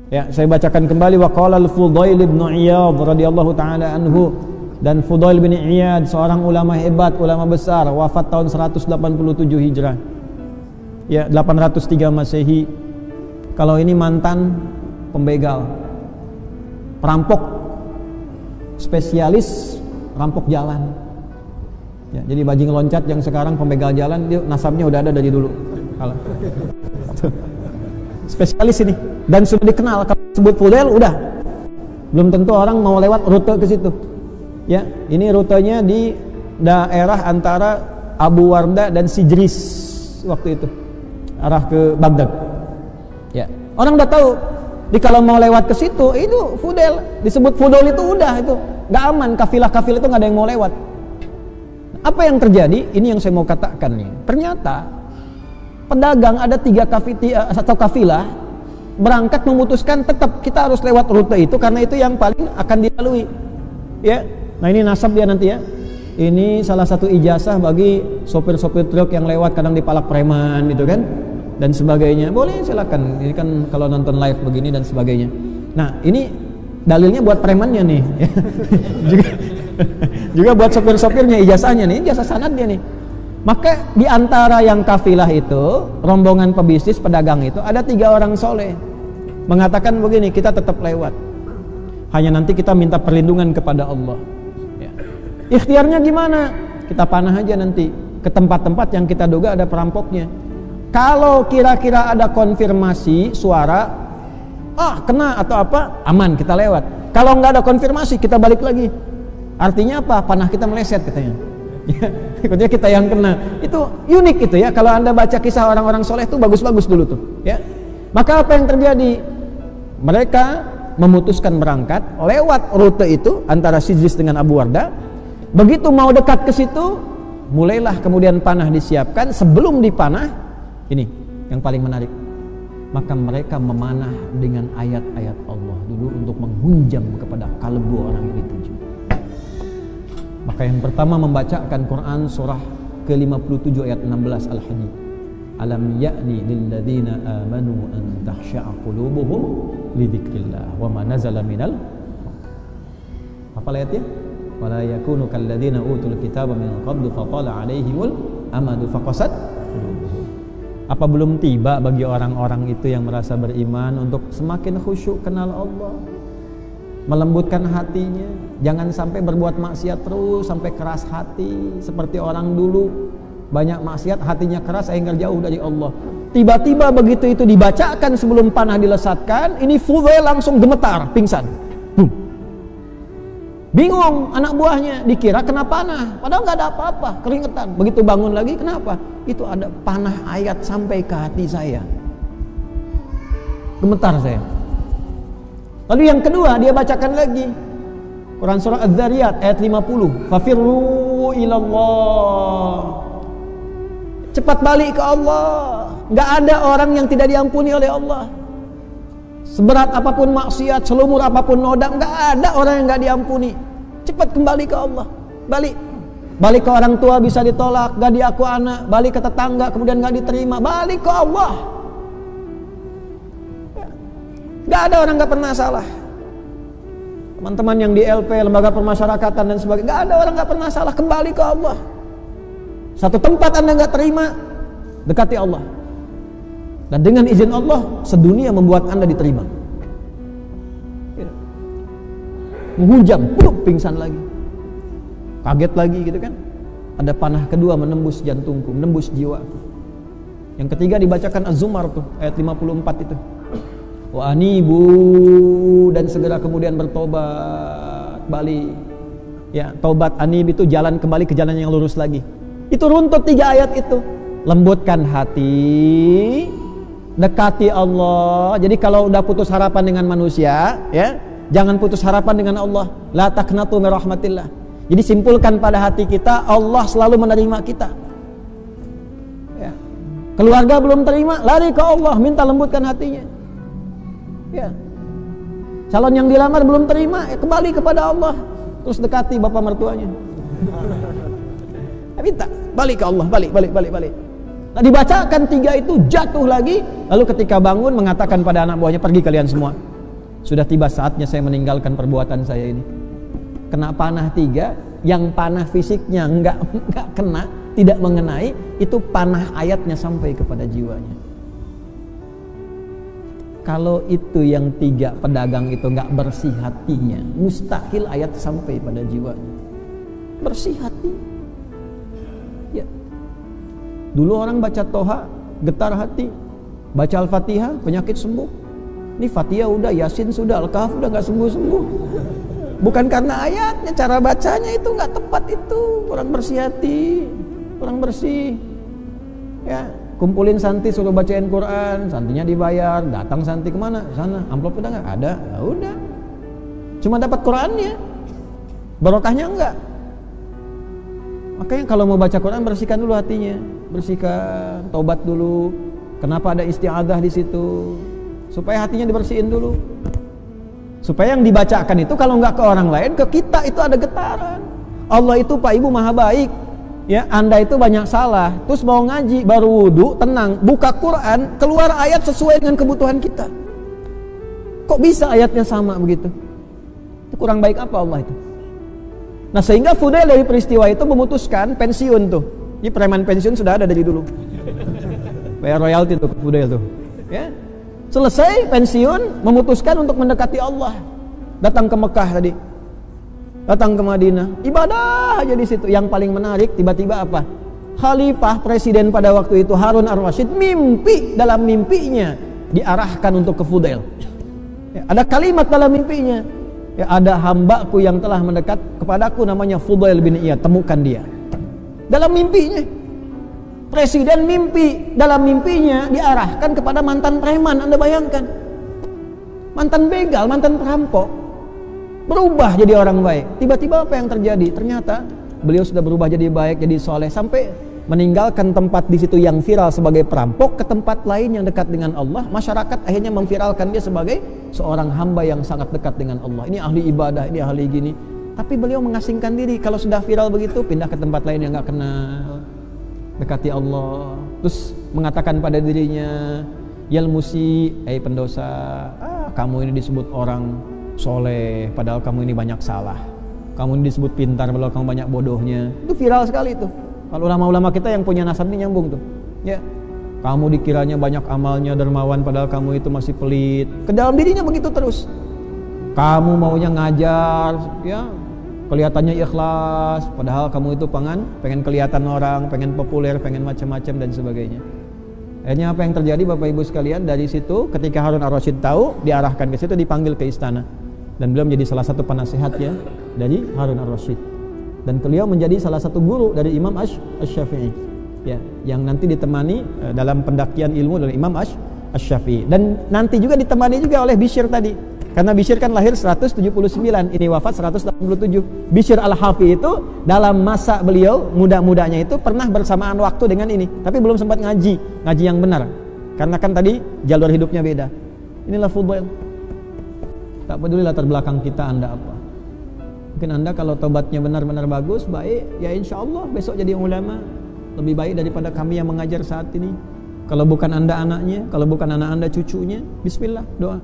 Ya, saya bacakan kembali wa qala al-Fudail bin Iyad radhiyallahu taala anhu, dan Fudail bin Iyad seorang ulama hebat, ulama besar, wafat tahun 187 Hijrah. Ya, 803 Masehi. Kalau ini mantan pembegal, perampok, spesialis rampok jalan. Ya, jadi bajing loncat yang sekarang pembegal jalan, dia nasabnya udah ada dari dulu. Spesialis ini, dan sudah dikenal. Kalau sebut Fudail udah, belum tentu orang mau lewat rute ke situ. Ya, ini rutenya di daerah antara Abu Warda dan Sijris waktu itu, arah ke Baghdad. Ya, orang udah tahu. Di kalau mau lewat ke situ, itu Fudail, disebut Fudail itu udah, itu nggak aman, kafilah-kafilah itu nggak ada yang mau lewat. Apa yang terjadi? Ini yang saya mau katakan nih. Ternyata pedagang ada 3 kafilah berangkat memutuskan tetap kita harus lewat rute itu karena itu yang paling akan dilalui. Ya, nah ini nasab dia nanti ya. Ini salah satu ijazah bagi sopir-sopir truk yang lewat kadang dipalak preman gitu kan, dan sebagainya. Boleh silakan. Ini kan kalau nonton live begini dan sebagainya. Nah ini dalilnya buat premannya nih. juga buat sopir-sopirnya ijazahnya nih, ijazah sanadnya nih. Maka di antara yang kafilah itu, rombongan pebisnis pedagang itu ada 3 orang soleh mengatakan begini, kita tetap lewat, hanya nanti kita minta perlindungan kepada Allah. Ya. Ikhtiarnya gimana? Kita panah aja nanti ke tempat-tempat yang kita duga ada perampoknya. Kalau kira-kira ada konfirmasi suara, kena atau apa, aman kita lewat. Kalau nggak ada konfirmasi kita balik lagi. Artinya apa? Panah kita meleset katanya. Ya, ikutnya kita yang kena. Itu unik itu ya. Kalau Anda baca kisah orang-orang soleh itu bagus-bagus dulu tuh ya. Maka apa yang terjadi? Mereka memutuskan berangkat lewat rute itu antara Sijris dengan Abu Warda. Begitu mau dekat ke situ, mulailah kemudian panah disiapkan. Sebelum dipanah, ini yang paling menarik, maka mereka memanah dengan ayat-ayat Allah dulu untuk menghunjam kepada kalbu orang yang dituju. Maka yang pertama membacakan Quran surah ke-57 ayat 16 Al-Hadid. Alam ya'ni lilladzina amanu an takhsha'a qulubuhum li dzikrillah wa ma nazala minal. Apa ayatnya? Wala yakunu kalladzina utul kitaba min qablu faqala 'alaihimul amadu faqasat qulubuhum. Apa belum tiba bagi orang-orang itu yang merasa beriman untuk semakin khusyuk kenal Allah, melembutkan hatinya, jangan sampai berbuat maksiat terus sampai keras hati seperti orang dulu, banyak maksiat hatinya keras sehingga jauh dari Allah. Tiba-tiba begitu itu dibacakan sebelum panah dilesatkan, ini Fudail langsung gemetar, pingsan. Bingung anak buahnya, dikira kena panah, padahal nggak ada apa-apa, keringetan. Begitu bangun lagi, kenapa? Itu ada panah ayat sampai ke hati saya, gemetar saya. Lalu yang kedua dia bacakan lagi Quran surah Az-Zariyat ayat 50, fafirru ilallah, cepat balik ke Allah. Nggak ada orang yang tidak diampuni oleh Allah. Seberat apapun maksiat, selumur apapun noda, nggak ada orang yang nggak diampuni. Cepat kembali ke Allah, balik ke orang tua bisa ditolak, nggak diaku anak, balik ke tetangga kemudian nggak diterima, balik ke Allah. Nggak ada orang nggak pernah salah. Teman-teman yang di LP, lembaga permasyarakatan dan sebagainya, nggak ada orang nggak pernah salah. Kembali ke Allah. Satu tempat Anda nggak terima, dekati Allah. Dan dengan izin Allah, sedunia membuat Anda diterima. Menghujam, pingsan lagi, kaget lagi gitu kan. Ada panah kedua menembus jantungku, menembus jiwaku. Yang ketiga dibacakan Az-Zumar tuh ayat 54 itu. Wa anibu, dan segera kemudian bertobat, balik. Ya, tobat anib itu jalan kembali ke jalan yang lurus lagi. Itu runtut 3 ayat itu. Lembutkan hati, dekati Allah. Jadi kalau udah putus harapan dengan manusia, ya, jangan putus harapan dengan Allah. La taqnatu min rahmatillah. Jadi simpulkan pada hati kita, Allah selalu menerima kita. Ya. Keluarga belum terima, lari ke Allah, minta lembutkan hatinya. Ya. Calon yang dilamar belum terima, ya kembali kepada Allah, terus dekati bapak mertuanya. Minta balik ke Allah, balik. Nah, dibacakan 3 itu, jatuh lagi. Lalu ketika bangun mengatakan pada anak buahnya, pergi kalian semua, sudah tiba saatnya saya meninggalkan perbuatan saya ini. Kena panah 3, yang panah fisiknya enggak kena, tidak mengenai, itu panah ayatnya sampai kepada jiwanya. Kalau itu yang 3 pedagang itu enggak bersih hatinya, mustahil ayat sampai pada jiwanya. Bersih hati. Ya. Dulu orang baca Toha, getar hati. Baca Al-Fatihah, penyakit sembuh. Ini Fatihah udah, Yasin sudah, Al-Kahf udah gak sembuh-sembuh. Bukan karena ayatnya, cara bacanya itu gak tepat itu. Kurang bersih hati, kurang bersih. Ya, kumpulin santi suruh bacain Quran, santinya dibayar, datang santi kemana? Sana, amplop udah gak? Ada, ya udah. Cuma dapat Qurannya, barokahnya enggak. Makanya kalau mau baca Quran, bersihkan dulu hatinya, bersihkan, taubat dulu. Kenapa ada isti'adzah di situ? Supaya hatinya dibersihin dulu. Supaya yang dibacakan itu kalau nggak ke orang lain, ke kita itu ada getaran. Allah itu Pak Ibu maha baik. Ya, Anda itu banyak salah. Terus mau ngaji, baru wudu, tenang, buka Quran, keluar ayat sesuai dengan kebutuhan kita. Kok bisa ayatnya sama begitu? Itu kurang baik apa Allah itu? Nah, sehingga Fudail dari peristiwa itu memutuskan pensiun tuh. Ini preman pensiun sudah ada dari dulu. Bayar royalti tuh Fudail tuh. Ya. Selesai pensiun, memutuskan untuk mendekati Allah. Datang ke Mekah tadi, datang ke Madinah, ibadah aja di situ. Yang paling menarik, tiba-tiba apa? Khalifah presiden pada waktu itu Harun ar-Rasyid mimpi, dalam mimpinya diarahkan untuk ke Fudail. Ya, ada kalimat dalam mimpinya. Ya, ada hambaku yang telah mendekat kepadaku namanya Fudail bin Iyad, temukan dia. Dalam mimpinya. Presiden mimpi, dalam mimpinya diarahkan kepada mantan preman. Anda bayangkan, mantan begal, mantan perampok, berubah jadi orang baik. Tiba-tiba apa yang terjadi? Ternyata beliau sudah berubah jadi baik, jadi soleh, sampai meninggalkan tempat di situ yang viral sebagai perampok ke tempat lain yang dekat dengan Allah. Masyarakat akhirnya memviralkan dia sebagai seorang hamba yang sangat dekat dengan Allah. Ini ahli ibadah, ini ahli gini. Tapi beliau mengasingkan diri. Kalau sudah viral begitu, pindah ke tempat lain yang nggak kenal, dekati Allah. Terus mengatakan pada dirinya, Yal musi, pendosa, kamu ini disebut orang soleh, padahal kamu ini banyak salah. Kamu ini disebut pintar, padahal kamu banyak bodohnya. Itu viral sekali itu. Kalau ulama-ulama kita yang punya nasab ini nyambung tuh. Ya, kamu dikiranya banyak amalnya, dermawan, padahal kamu itu masih pelit. Ke dalam dirinya begitu terus. Kamu maunya ngajar, ya, kelihatannya ikhlas, padahal kamu itu pengen kelihatan orang, pengen populer, pengen macam-macam dan sebagainya. Akhirnya apa yang terjadi Bapak Ibu sekalian? Dari situ ketika Harun ar-Rasyid tahu, diarahkan ke situ, dipanggil ke istana, dan beliau menjadi salah satu penasehatnya dari Harun ar-Rasyid, dan beliau menjadi salah satu guru dari Imam Asy-Syafi'i, ya, yang nanti ditemani dalam pendakian ilmu dari Imam Asy-Syafi'i, dan nanti juga ditemani juga oleh Bishr tadi. Karena Bishr kan lahir 179, ini wafat 187. Bishr al-Hafi itu dalam masa beliau muda-mudanya itu pernah bersamaan waktu dengan ini, tapi belum sempat ngaji yang benar. Karena kan tadi jalur hidupnya beda. Inilah Fudail. Tak peduli latar belakang kita Anda apa. Mungkin Anda kalau tobatnya benar-benar bagus, baik, ya insya Allah besok jadi ulama. Lebih baik daripada kami yang mengajar saat ini. Kalau bukan Anda anaknya, kalau bukan anak Anda cucunya, bismillah, doa.